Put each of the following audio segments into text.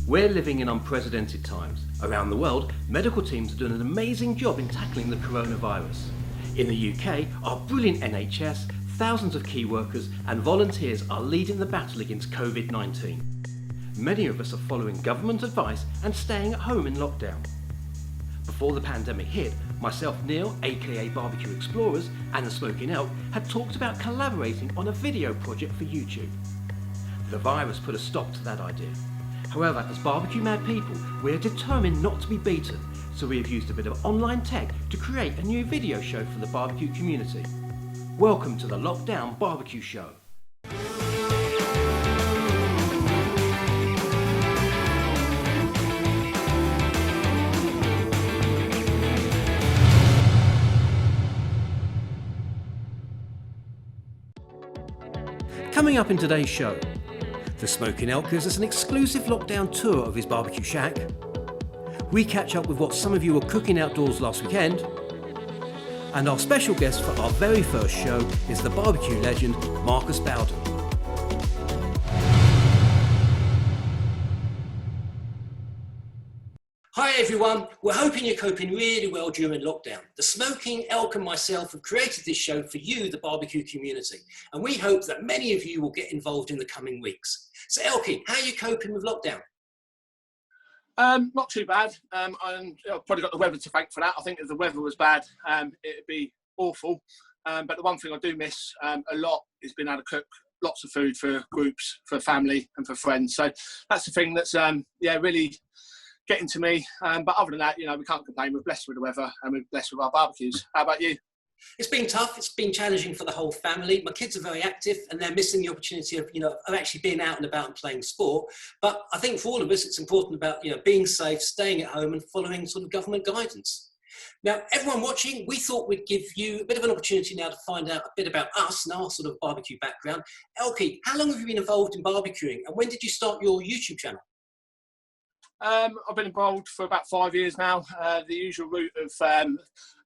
We're living in unprecedented times. Around the world, medical teams are doing an amazing job in tackling the coronavirus. In the UK, our brilliant NHS, thousands of key workers and volunteers are leading the battle against COVID-19. Many of us are following government advice and staying at home in lockdown. Before the pandemic hit, myself, Neal, aka BBQ Explorers, and the Smokin Elk had talked about collaborating on a video project for YouTube. The virus put a stop to that idea. However, as barbecue mad people, we are determined not to be beaten, so we have used a bit of online tech to create a new video show for the barbecue community. Welcome to the Lockdown BBQ Show. Coming up in today's show, the Smokin Elk gives us an exclusive lockdown tour of his barbecue shack. We catch up with what some of you were cooking outdoors last weekend. And our special guest for our very first show is the barbecue legend, Marcus Bawdon. Hi everyone, we're hoping you're coping really well during lockdown. The Smokin Elk and myself have created this show for you, the barbecue community, and we hope that many of you will get involved in the coming weeks. So Elky, how are you coping with lockdown? Not too bad. I've probably got the weather to thank for that. I think if the weather was bad, it'd be awful. But the one thing I do miss a lot is being able to cook lots of food for groups, for family and for friends. So that's the thing that's really getting to me. But other than that, we can't complain. We're blessed with the weather and we're blessed with our barbecues. How about you? It's been tough. It's been challenging for the whole family. My kids are very active and they're missing the opportunity of actually being out and about and playing sport. But I think for all of us, it's important about, being safe, staying at home and following sort of government guidance. Now, everyone watching, we thought we'd give you a bit of an opportunity now to find out a bit about us and our sort of barbecue background. Elky, how long have you been involved in barbecuing and when did you start your YouTube channel? I've been involved for about 5 years now. The usual route of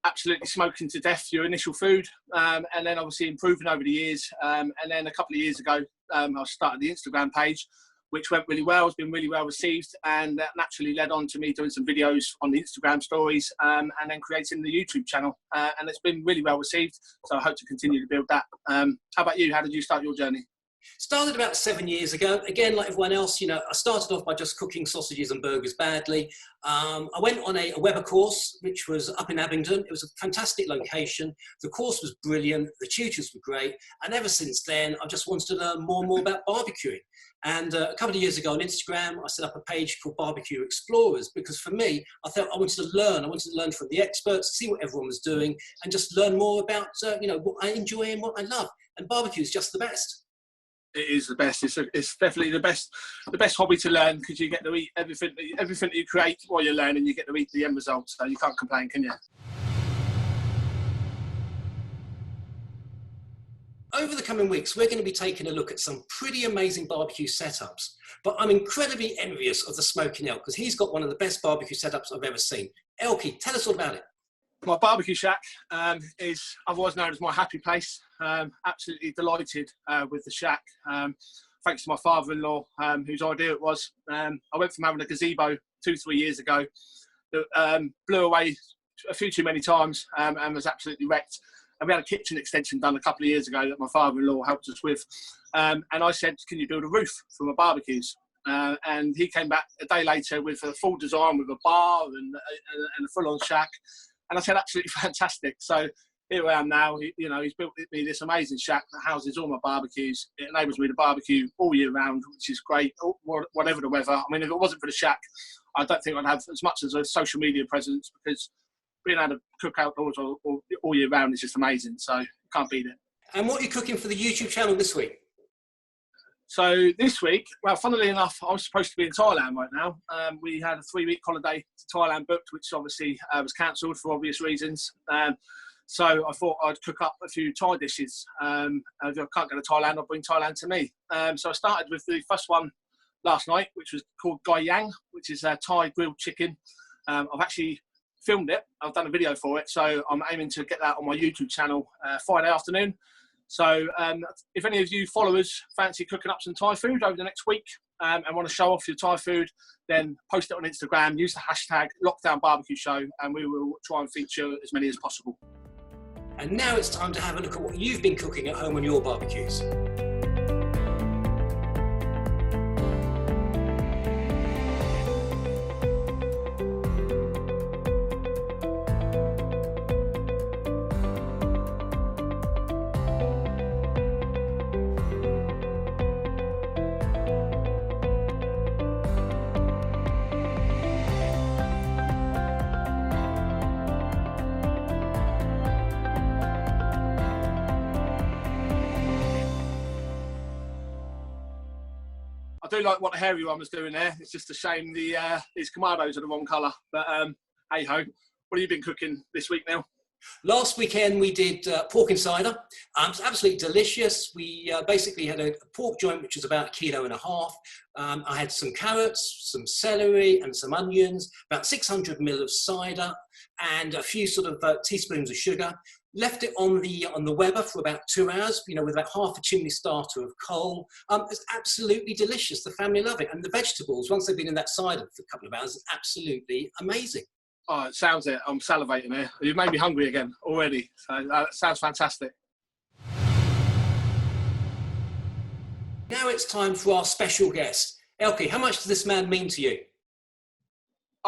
absolutely smoking to death your initial food, and then obviously improving over the years. And then a couple of years ago, I started the Instagram page, which went really well. It's been really well received, and that naturally led on to me doing some videos on the Instagram stories, and then creating the YouTube channel. And it's been really well received, so I hope to continue to build that. How about you? How did you start your journey? Started about 7 years ago. Again, like everyone else, I started off by just cooking sausages and burgers badly. I went on a Weber course, which was up in Abingdon. It was a fantastic location. The course was brilliant. The tutors were great. And ever since then, I just wanted to learn more and more about barbecuing. And a couple of years ago on Instagram, I set up a page called BBQ Explorers because for me, I felt I wanted to learn. I wanted to learn from the experts, see what everyone was doing, and just learn more about, what I enjoy and what I love. And barbecue is just the best. It is the best. It's definitely the best hobby to learn because you get to eat everything that you create while you're learning. You get to eat the end result, so you can't complain, can you? Over the coming weeks, we're going to be taking a look at some pretty amazing barbecue setups. But I'm incredibly envious of the Smokin Elk because he's got one of the best barbecue setups I've ever seen. Elky, tell us all about it. My barbecue shack is otherwise known as my happy place. Absolutely delighted with the shack. Thanks to my father-in-law, whose idea it was. I went from having a gazebo 2-3 years ago that blew away a few too many times and was absolutely wrecked. And we had a kitchen extension done a couple of years ago that my father-in-law helped us with. And I said, can you build a roof for my barbecues? And he came back a day later with a full design with a bar and a full-on shack. And I said, absolutely fantastic. So here I am now. He's built me this amazing shack that houses all my barbecues. It enables me to barbecue all year round, which is great, whatever the weather. I mean, if it wasn't for the shack, I don't think I'd have as much as a social media presence because being able to cook outdoors all year round is just amazing. So can't beat it. And what are you cooking for the YouTube channel this week? So this week, well, funnily enough, I was supposed to be in Thailand right now. We had a 3-week holiday to Thailand booked, which obviously was cancelled for obvious reasons. So I thought I'd cook up a few Thai dishes. If I can't go to Thailand, I'll bring Thailand to me. So I started with the first one last night, which was called Gai Yang, which is Thai grilled chicken. I've actually filmed it. I've done a video for it. So I'm aiming to get that on my YouTube channel Friday afternoon. So if any of you followers fancy cooking up some Thai food over the next week, and want to show off your Thai food, then post it on Instagram, use the hashtag Lockdown BBQ Show, and we will try and feature as many as possible. And now it's time to have a look at what you've been cooking at home on your barbecues. I do like what the hairy one was doing there. It's just a shame his Kamados are the wrong colour. But hey ho, what have you been cooking this week, Neal? Last weekend we did pork and cider. It's absolutely delicious. We basically had a pork joint which was about 1.5 kilos. I had some carrots, some celery and some onions, about 600 ml of cider and a few sort of teaspoons of sugar. Left it on the Weber for about 2 hours, with about half a chimney starter of coal. It's absolutely delicious. The family love it. And the vegetables, once they've been in that cider for a couple of hours, is absolutely amazing. Oh, it sounds it. I'm salivating here. You've made me hungry again already. So that sounds fantastic. Now it's time for our special guest. Elky, how much does this man mean to you?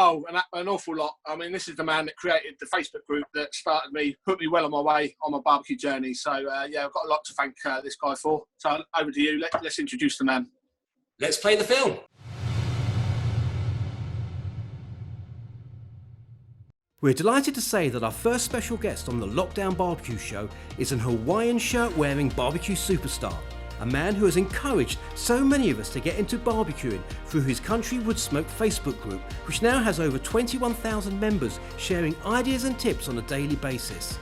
Oh, an awful lot. I mean, this is the man that created the Facebook group that started me, put me well on my way on my barbecue journey. So, yeah, I've got a lot to thank this guy for. So, over to you. Let's introduce the man. Let's play the film. We're delighted to say that our first special guest on the Lockdown BBQ Show is an Hawaiian shirt-wearing barbecue superstar. A man who has encouraged so many of us to get into barbecuing through his Country Wood Smoke Facebook group, which now has over 21,000 members sharing ideas and tips on a daily basis.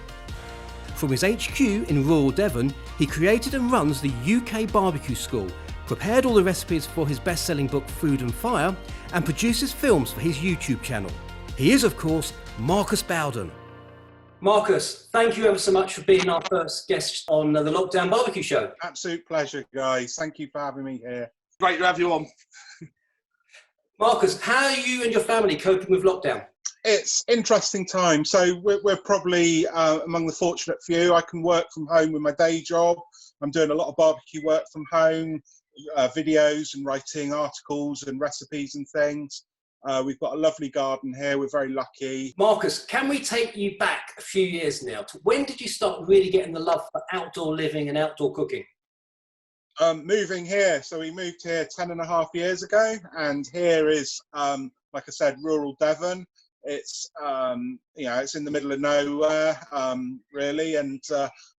From his HQ in rural Devon, he created and runs the UK Barbecue School, prepared all the recipes for his best-selling book Food and Fire, and produces films for his YouTube channel. He is, of course, Marcus Bawdon. Marcus, thank you ever so much for being our first guest on the Lockdown BBQ Show. Absolute pleasure, guys. Thank you for having me here. Great to have you on. Marcus, how are you and your family coping with lockdown? It's interesting time. So we're probably among the fortunate few. I can work from home with my day job. I'm doing a lot of barbecue work from home, videos and writing articles and recipes and things. We've got a lovely garden here. We're very lucky. Marcus, can we take you back a few years now? When did you start really getting the love for outdoor living and outdoor cooking? Moving here. So we moved here 10.5 years ago. And here is, like I said, rural Devon. It's, it's in the middle of nowhere, really. And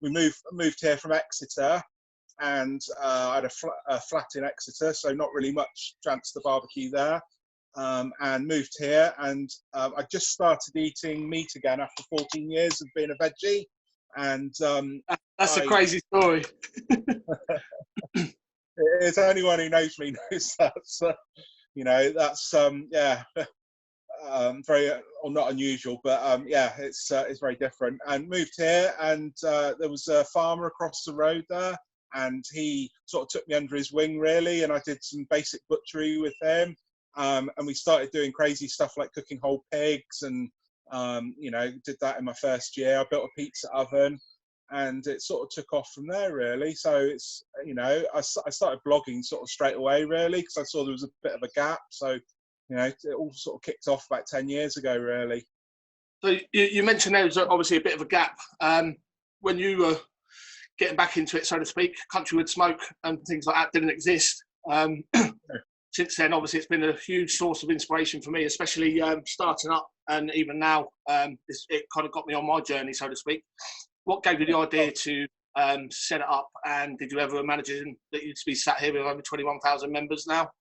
we moved here from Exeter. And I had a flat in Exeter, so not really much chance to barbecue there. And moved here, and I just started eating meat again after 14 years of being a veggie. And that's a crazy story. It's anyone who knows me knows that. So, that's very or not unusual, but it's very different. And moved here, and there was a farmer across the road there, and he sort of took me under his wing really, and I did some basic butchery with him. And we started doing crazy stuff like cooking whole pigs and, did that in my first year. I built a pizza oven and it sort of took off from there, really. So it's, I started blogging sort of straight away, really, because I saw there was a bit of a gap. So, it all sort of kicked off about 10 years ago, really. So you mentioned there was obviously a bit of a gap. When you were getting back into it, so to speak, Country Wood Smoke and things like that didn't exist. Since then, obviously, it's been a huge source of inspiration for me, especially starting up, and even now, it kind of got me on my journey, so to speak. What gave you the idea to set it up, and did you ever imagine that you'd be sat here with over 21,000 members now?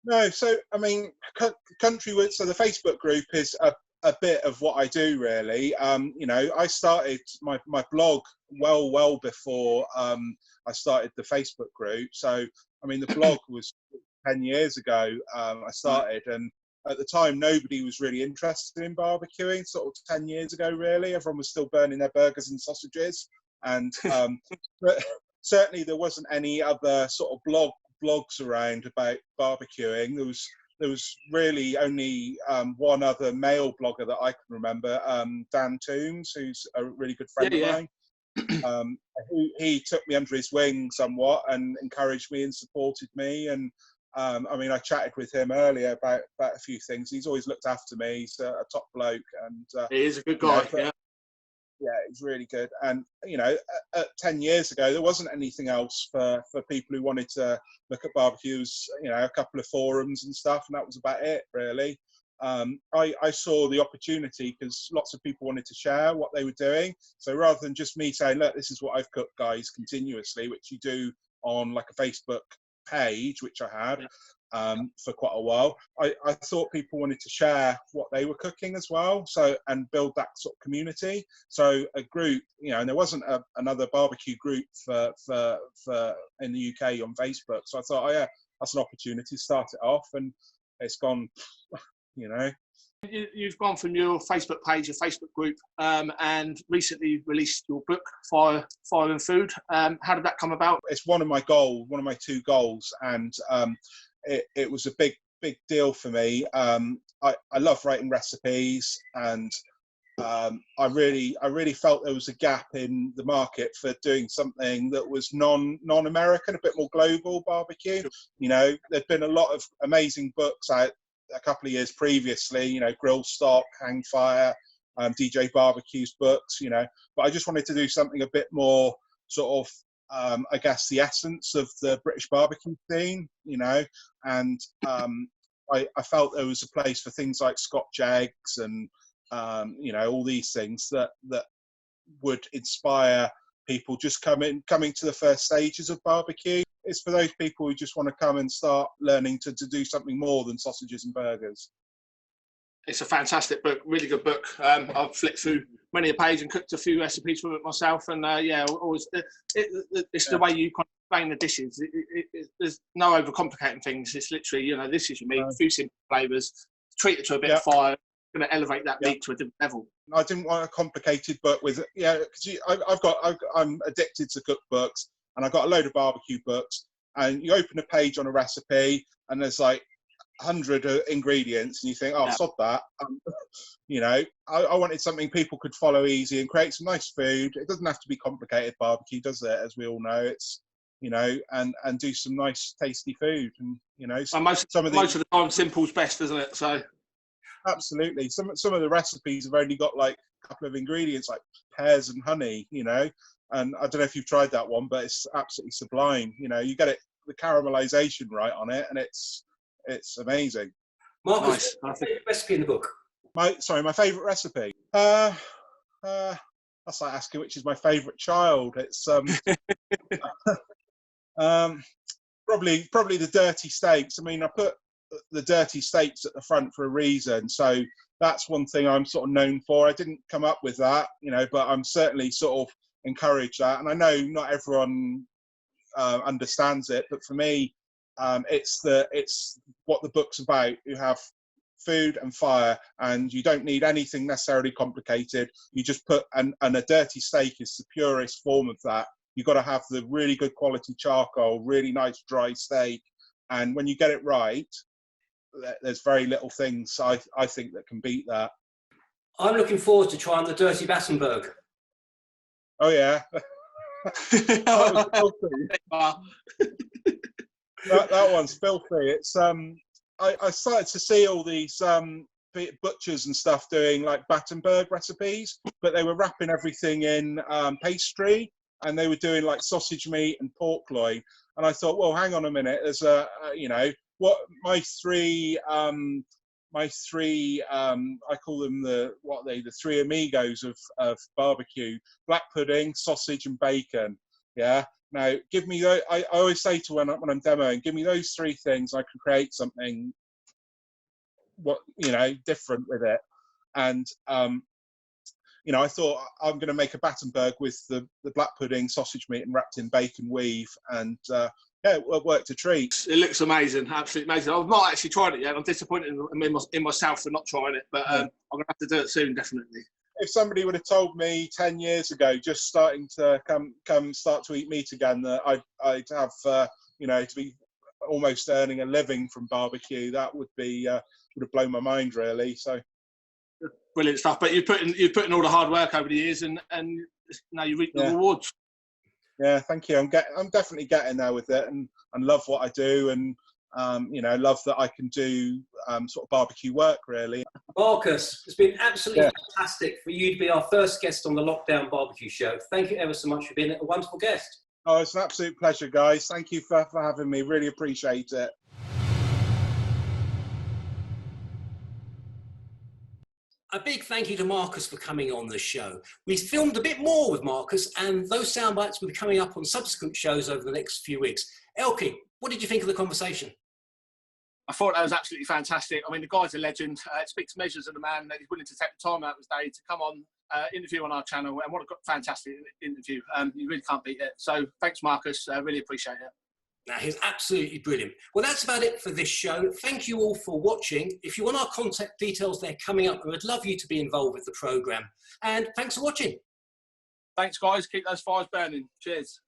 No, so, I mean, Country Wood, so the Facebook group is a bit of what I do, really. I started my blog well before I started the Facebook group. So, I mean, the blog was 10 years ago I started, and at the time nobody was really interested in barbecuing, sort of 10 years ago really. Everyone was still burning their burgers and sausages, and but certainly there wasn't any other sort of blogs around about barbecuing. There was really only one other male blogger that I can remember, Dan Toombs, who's a really good friend of mine. He took me under his wing somewhat and encouraged me and supported me. And I mean, I chatted with him earlier about a few things. He's always looked after me. He's a top bloke, and he is a good guy. Yeah, he's really good. And 10 years ago, there wasn't anything else for people who wanted to look at barbecues. A couple of forums and stuff, and that was about it, really. I saw the opportunity because lots of people wanted to share what they were doing. So rather than just me saying, look, this is what I've cooked, guys, continuously, which you do on like a Facebook page, which I had for quite a while, I thought people wanted to share what they were cooking as well, so and build that sort of community. So a group, and there wasn't another barbecue group for in the UK on Facebook. So I thought, oh yeah, that's an opportunity to start it off, and it's gone, You've gone from your Facebook page, your Facebook group, and recently released your book, Fire and Food. How did that come about? It's one of my 2 goals, and it was a big deal for me. I love writing recipes, and I really felt there was a gap in the market for doing something that was non-American, a bit more global barbecue. There'd been a lot of amazing books out a couple of years previously, Grill Stock, Hang Fire, DJ Barbecue's books, but I just wanted to do something a bit more sort of, I guess, the essence of the British barbecue scene, and I felt there was a place for things like Scotch eggs and, all these things that would inspire people just coming to the first stages of barbecue. It's for those people who just want to come and start learning to do something more than sausages and burgers. It's a fantastic book, really good book. I've flicked through many a page and cooked a few recipes from it myself, and always it's the way you kind of explain the dishes. There's no overcomplicating things. It's literally, this is your meat, a few simple flavours, treat it to a bit of fire, going to elevate that meat to a different level. I didn't want a complicated book with, because I'm addicted to cookbooks, and I've got a load of barbecue books, and you open a page on a recipe, and there's like 100 ingredients, and you think, sod that. I wanted something people could follow easy and create some nice food. It doesn't have to be complicated barbecue, does it? As we all know, it's and do some nice tasty food, and most of the time simple's best, isn't it? So absolutely, some of the recipes have only got like a couple of ingredients, like pears and honey, and I don't know if you've tried that one, but it's absolutely sublime. You get the caramelization right on it, and it's amazing. Marcus, what's your favourite recipe in the book? My favourite recipe? That's like asking which is my favourite child. It's probably the dirty steaks. I mean, I put the dirty steaks at the front for a reason. So that's one thing I'm sort of known for. I didn't come up with that, but I'm certainly sort of encourage that. And I know not everyone understands it, but for me, it's what the book's about. You have food and fire, and you don't need anything necessarily complicated. You just put and a dirty steak is the purest form of that. You've got to have the really good quality charcoal, really nice dry steak, and when you get it right, there's very little things I think that can beat that. I'm looking forward to trying the dirty Battenberg. Oh yeah. That one's filthy. It's I started to see all these butchers and stuff doing like Battenberg recipes, but they were wrapping everything in pastry, and they were doing like sausage meat and pork loin. And I thought, well, hang on a minute. There's what my three I call them the three amigos of barbecue: black pudding, sausage, and bacon. Yeah. Now, give me those. I always say to when I'm demoing, give me those 3 things. I can create something different with it. And I thought I'm going to make a Battenberg with the black pudding, sausage meat, and wrapped in bacon weave, and it worked a treat. It looks amazing, absolutely amazing. I've not actually tried it yet. I'm disappointed in myself for not trying it, but I'm going to have to do it soon, definitely. If somebody would have told me 10 years ago, just starting to come start to eat meat again, that I'd have to be almost earning a living from barbecue, that would have blown my mind really. So brilliant stuff. But you've put in all the hard work over the years, and now you reap the rewards. Yeah, thank you. I'm definitely getting there with it, and love what I do, and love that I can do sort of barbecue work really. Marcus, it's been absolutely fantastic for you to be our first guest on the Lockdown BBQ Show. Thank you ever so much for being a wonderful guest. Oh, it's an absolute pleasure, guys. Thank you for having me. Really appreciate it. A big thank you to Marcus for coming on the show. We filmed a bit more with Marcus, and those sound bites will be coming up on subsequent shows over the next few weeks. Elky, what did you think of the conversation? I thought that was absolutely fantastic. I mean, the guy's a legend. It speaks measures of the man that he's willing to take the time out of his day to come on, interview on our channel. And what a fantastic interview. You really can't beat it. So thanks, Marcus. I really appreciate it. Now, he's absolutely brilliant. Well, that's about it for this show. Thank you all for watching. If you want our contact details, they're coming up. We'd love you to be involved with the programme. And thanks for watching. Thanks, guys. Keep those fires burning. Cheers.